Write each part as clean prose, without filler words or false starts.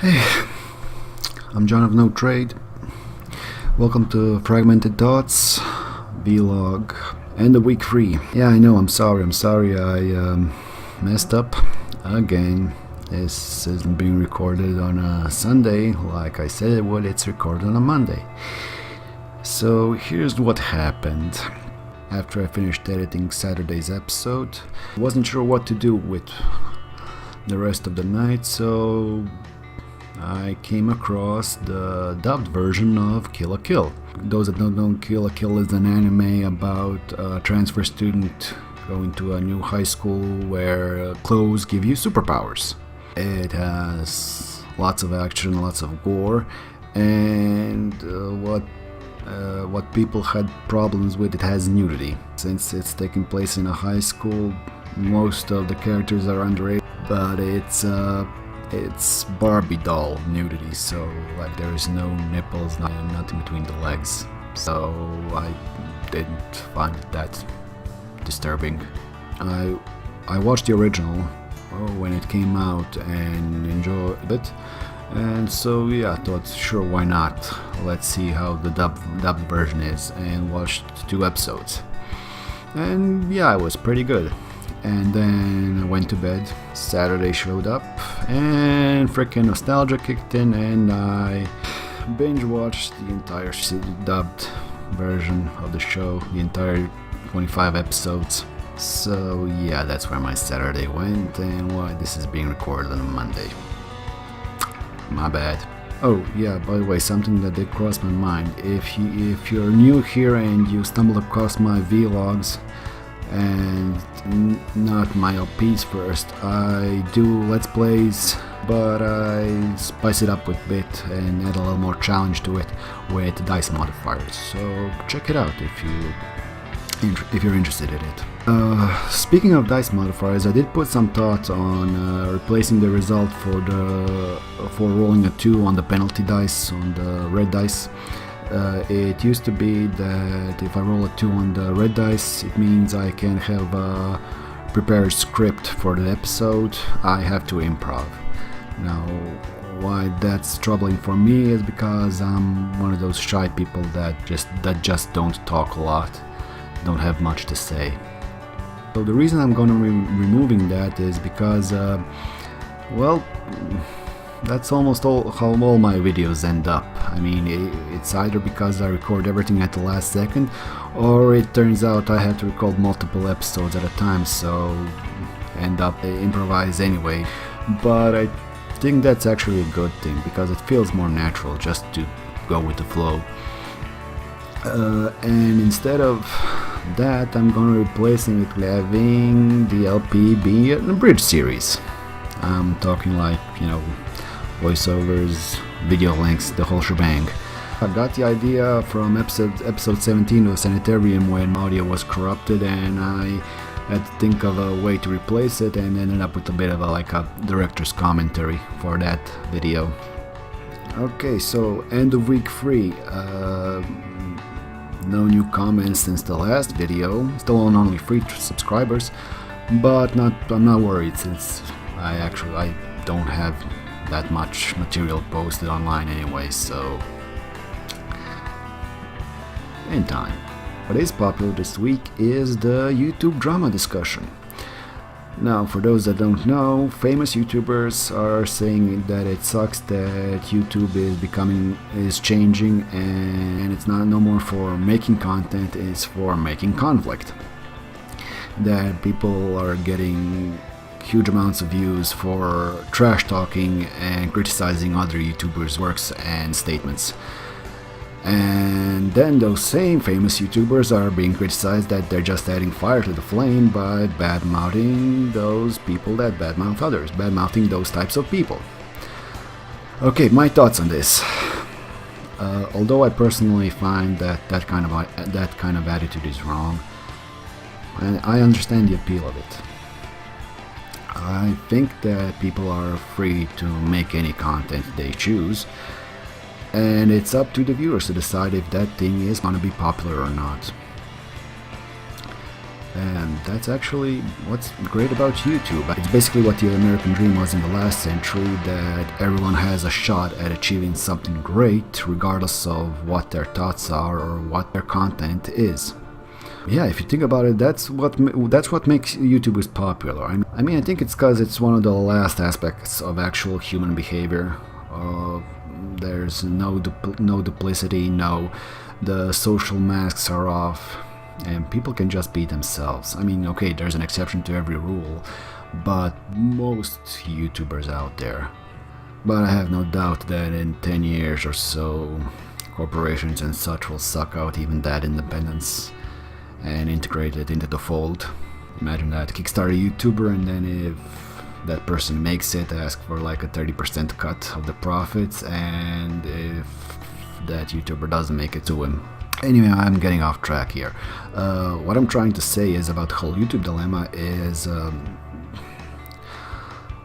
Hey, I'm John of No Trade. Welcome to Fragmented Thoughts Vlog and the week 3. Yeah, I know, I'm sorry I messed up again. This isn't being recorded on a Sunday like I said it would. It's recorded on a Monday. So here's what happened. After I finished editing Saturday's episode, I wasn't sure what to do with the rest of the night, so I came across the dubbed version of Kill la Kill. Those that don't know, Kill la Kill is an anime about a transfer student going to a new high school where clothes give you superpowers. It has lots of action, lots of gore, and what people had problems with, it has nudity. Since it's taking place in a high school, most of the characters are underage, but it's Barbie doll nudity, so like there is no nipples, nothing between the legs. So I didn't find it that disturbing. I watched the original when it came out and enjoyed it, and so yeah, I thought sure, why not? Let's see how the dubbed version is, and watched 2 episodes. And yeah, it was pretty good. And then I went to bed. Saturday showed up, and freaking nostalgia kicked in, and I binge watched the entire dubbed version of the show, the entire 25 episodes. So yeah, that's where my Saturday went, and why this is being recorded on a Monday. My bad. Oh yeah, by the way, something that did cross my mind. If you're new here and you stumble across my vlogs and not my LPs first, I do Let's Plays, but I spice it up with a bit and add a little more challenge to it with dice modifiers. So check it out if you're interested in it. Speaking of dice modifiers, I did put some thought on replacing the result for rolling a 2 on the penalty dice, on the red dice. It used to be that if I roll a 2 on the red dice, it means I can have a prepared script for the episode. I have to improv. Now, why that's troubling for me is because I'm one of those shy people that just don't talk a lot, don't have much to say. So the reason I'm going to be removing that is because, well, that's almost how all my videos end up. I mean, it's either because I record everything at the last second, or it turns out I have to record multiple episodes at a time, so end up improvise anyway. But I think that's actually a good thing, because it feels more natural just to go with the flow. And instead of that, I'm gonna replace it with having the LP be an abridged series. I'm talking like, voiceovers, video links, the whole shebang. I got the idea from episode 17 of Sanitarium, when audio was corrupted, and I had to think of a way to replace it, and ended up with a bit of a director's commentary for that video. Okay, so end of week 3. No new comments since the last video. Still on only 3 subscribers, but I'm not worried, since I don't have that much material posted online anyway, so in time. What is popular this week is the YouTube drama discussion. Now, for those that don't know, famous YouTubers are saying that it sucks that YouTube is changing, and it's no more for making content, it's for making conflict. That people are getting huge amounts of views for trash talking and criticizing other YouTubers' works and statements. And then those same famous YouTubers are being criticized that they're just adding fire to the flame by bad-mouthing those people that bad-mouth others, bad-mouthing those types of people. Okay, my thoughts on this. Although I personally find that kind of attitude is wrong, and I understand the appeal of it. I think that people are free to make any content they choose, and it's up to the viewers to decide if that thing is going to be popular or not. And that's actually what's great about YouTube. It's basically what the American dream was in the last century, that everyone has a shot at achieving something great regardless of what their thoughts are or what their content is. Yeah, if you think about it, that's what makes YouTubers popular. I mean, I think it's because it's one of the last aspects of actual human behavior. There's no duplicity, the social masks are off, and people can just be themselves. I mean, okay, there's an exception to every rule, but most YouTubers out there. But I have no doubt that in 10 years or so, corporations and such will suck out even that independence and integrate it into the fold. Imagine that, kickstart a YouTuber, and then if that person makes it, ask for like a 30% cut of the profits, and if that YouTuber doesn't make it, to him. Anyway, I'm getting off track here. What I'm trying to say is about the whole YouTube dilemma is,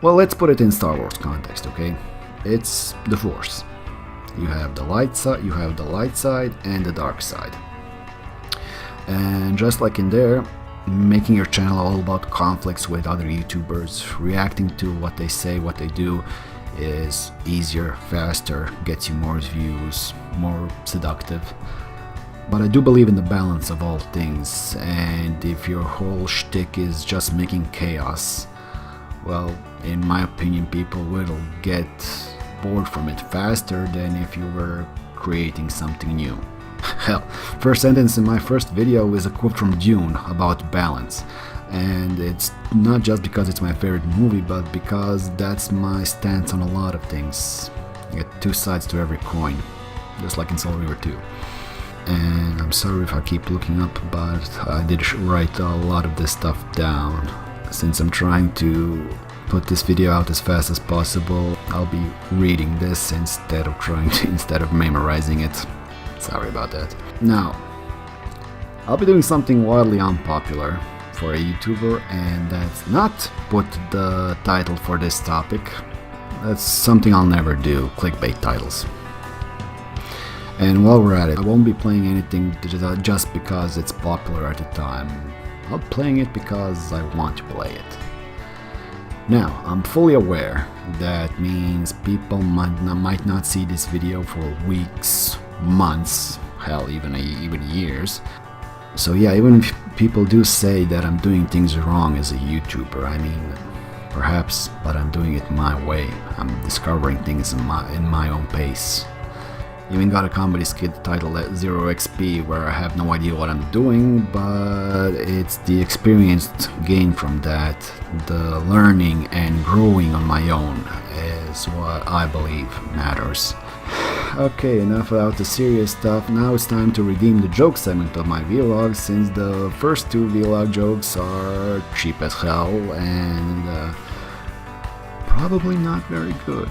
well, let's put it in Star Wars context, okay? It's the Force. You have the light side, and the dark side. And just like in there, making your channel all about conflicts with other YouTubers, reacting to what they say, what they do, is easier, faster, gets you more views, more seductive. But I do believe in the balance of all things, and if your whole shtick is just making chaos, well, in my opinion, people will get bored from it faster than if you were creating something new. Hell, first sentence in my first video is a quote from Dune about balance, and it's not just because it's my favorite movie, but because that's my stance on a lot of things. You get two sides to every coin, just like in Soul River 2. And I'm sorry if I keep looking up, but I did write a lot of this stuff down. Since I'm trying to put this video out as fast as possible, I'll be reading this instead of memorizing it. Sorry about that. Now, I'll be doing something wildly unpopular for a YouTuber, and that's not put the title for this topic. That's something I'll never do, clickbait titles. And while we're at it, I won't be playing anything just because it's popular at the time. I'm playing it because I want to play it. Now, I'm fully aware that means people might not see this video for weeks, months, hell, even years. So yeah, even if people do say that I'm doing things wrong as a YouTuber, I mean, perhaps, but I'm doing it my way. I'm discovering things in my own pace. Even got a comedy skit titled 0XP where I have no idea what I'm doing, but it's the experience gained from that, the learning and growing on my own is what I believe matters. Okay, enough about the serious stuff. Now it's time to redeem the joke segment of my vlog, since the first two vlog jokes are cheap as hell and probably not very good.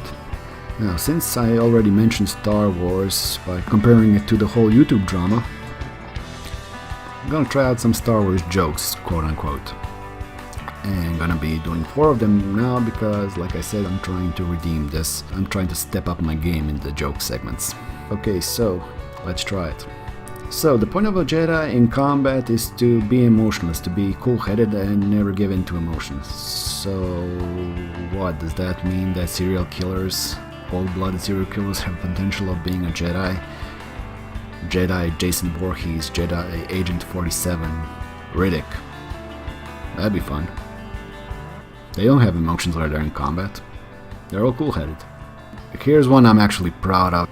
Now, since I already mentioned Star Wars by comparing it to the whole YouTube drama, I'm gonna try out some Star Wars jokes, quote unquote. And I'm gonna be doing 4 of them now because, like I said, I'm trying to redeem this. I'm trying to step up my game in the joke segments. Okay, so let's try it. So, the point of a Jedi in combat is to be emotionless, to be cool-headed and never give in to emotions. So, what does that mean? That serial killers, cold-blooded serial killers, have potential of being a Jedi? Jedi Jason Voorhees, Jedi Agent 47, Riddick. That'd be fun. They don't have emotions while they're in combat. They're all cool-headed. Here's one I'm actually proud of.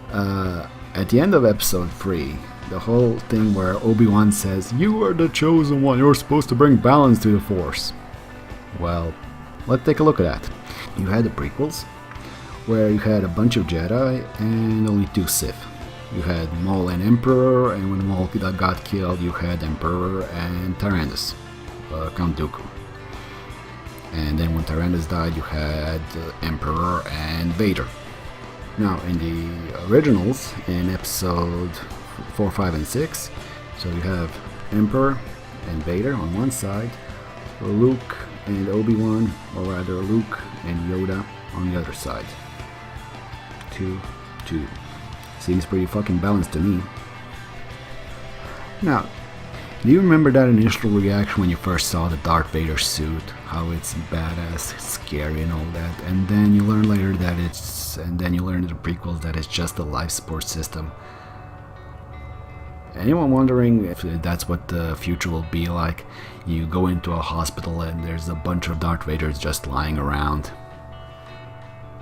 At the end of episode 3, the whole thing where Obi-Wan says, "You are the chosen one, you're supposed to bring balance to the Force." Well, let's take a look at that. You had the prequels, where you had a bunch of Jedi and only 2 Sith. You had Maul and Emperor, and when Maul got killed, you had Emperor and Tyrannus, Count Dooku. And then when Tyrannus died, you had Emperor and Vader. Now, in the originals, in episode 4, 5, and 6, so you have Emperor and Vader on one side, Luke and Obi-Wan, or rather Luke and Yoda on the other side. 2, 2. Seems pretty fucking balanced to me. Now, Do you remember that initial reaction when you first saw the Darth Vader suit? How it's badass, it's scary and all that, and then you learn later that and then you learn in the prequels that it's just a life support system. Anyone wondering if that's what the future will be like? You go into a hospital and there's a bunch of Darth Vaders just lying around.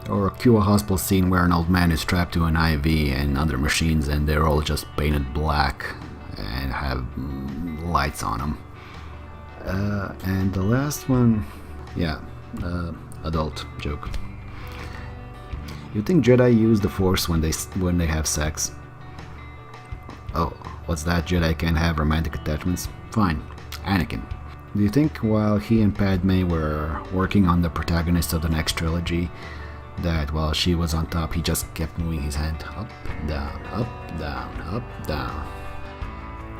Or cue a hospital scene where an old man is strapped to an IV and other machines and they're all just painted black and have lights on them. And the last one, yeah, adult joke. You think Jedi use the Force when they have sex? Oh, what's that? Jedi can't have romantic attachments? Fine. Anakin. Do you think while he and Padme were working on the protagonist of the next trilogy, that while she was on top, he just kept moving his hand up, down, up, down, up, down?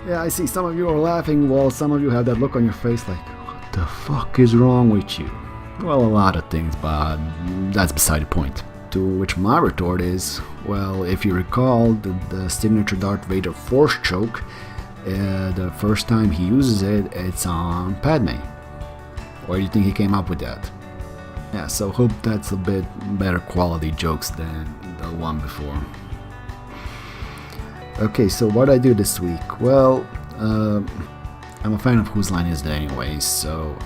Yeah, I see some of you are laughing while some of you have that look on your face like, what the fuck is wrong with you? Well, a lot of things, but that's beside the point. To which my retort is, well, if you recall the signature Darth Vader Force choke, the first time he uses it, it's on Padme. Where do you think he came up with that? Yeah, so hope that's a bit better quality jokes than the one before. Okay, so what I do this week? Well, I'm a fan of Whose Line Is It Anyway, so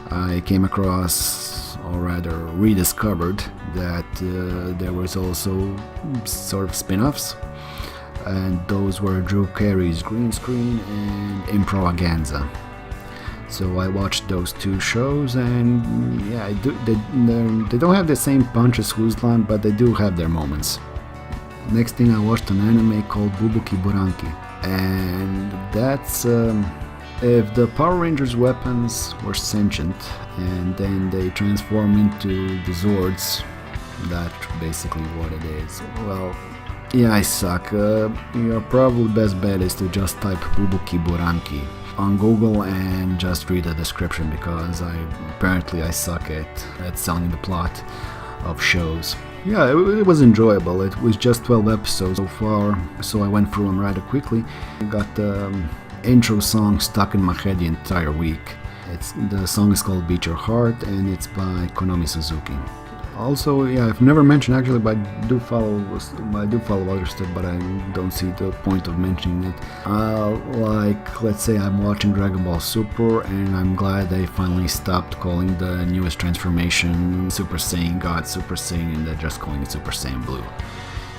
I came across, or rather rediscovered, that there was also sort of spin-offs, and those were Drew Carey's Green Screen and Improvaganza. So I watched those two shows, and yeah, they don't have the same punch as Whose Line, but they do have their moments. Next thing, I watched an anime called Bubuki Buranki, and that's if the Power Rangers weapons were sentient and then they transform into the Zords, that's basically what it is. Well, yeah, I suck. Your probably best bet is to just type Bubuki Buranki on Google and just read the description, because apparently I suck at selling the plot of shows. Yeah, it was enjoyable. It was just 12 episodes so far, so I went through them rather quickly. I got the intro song stuck in my head the entire week. The song is called Beat Your Heart, and it's by Konami Suzuki. Also, yeah, I've never mentioned actually, but I do follow other stuff, but I don't see the point of mentioning it. Like, let's say I'm watching Dragon Ball Super, and I'm glad they finally stopped calling the newest transformation Super Saiyan God Super Saiyan, and they're just calling it Super Saiyan Blue.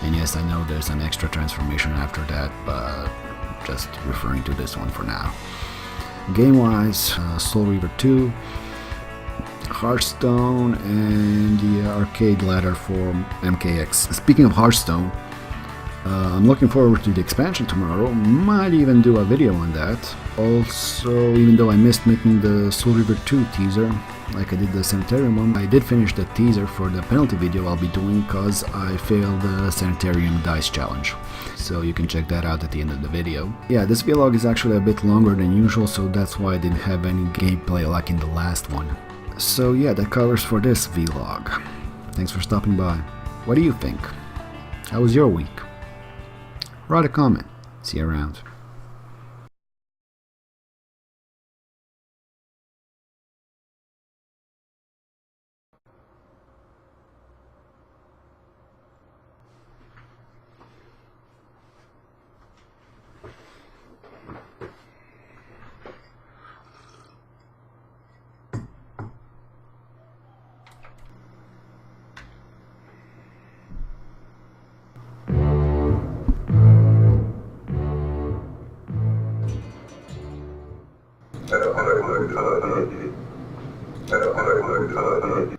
And yes, I know there's an extra transformation after that, but just referring to this one for now. Game-wise, Soul Reaver 2, Hearthstone, and the arcade ladder for MKX. Speaking of Hearthstone, I'm looking forward to the expansion tomorrow. Might even do a video on that. Also, even though I missed making the Soul Reaver 2 teaser, like I did the Sanitarium one, I did finish the teaser for the penalty video I'll be doing because I failed the Sanitarium Dice Challenge. So you can check that out at the end of the video. Yeah, this vlog is actually a bit longer than usual, so that's why I didn't have any gameplay like in the last one. So yeah, that covers for this vlog. Thanks for stopping by. What do you think? How was your week? Write a comment. See you around. Untitled.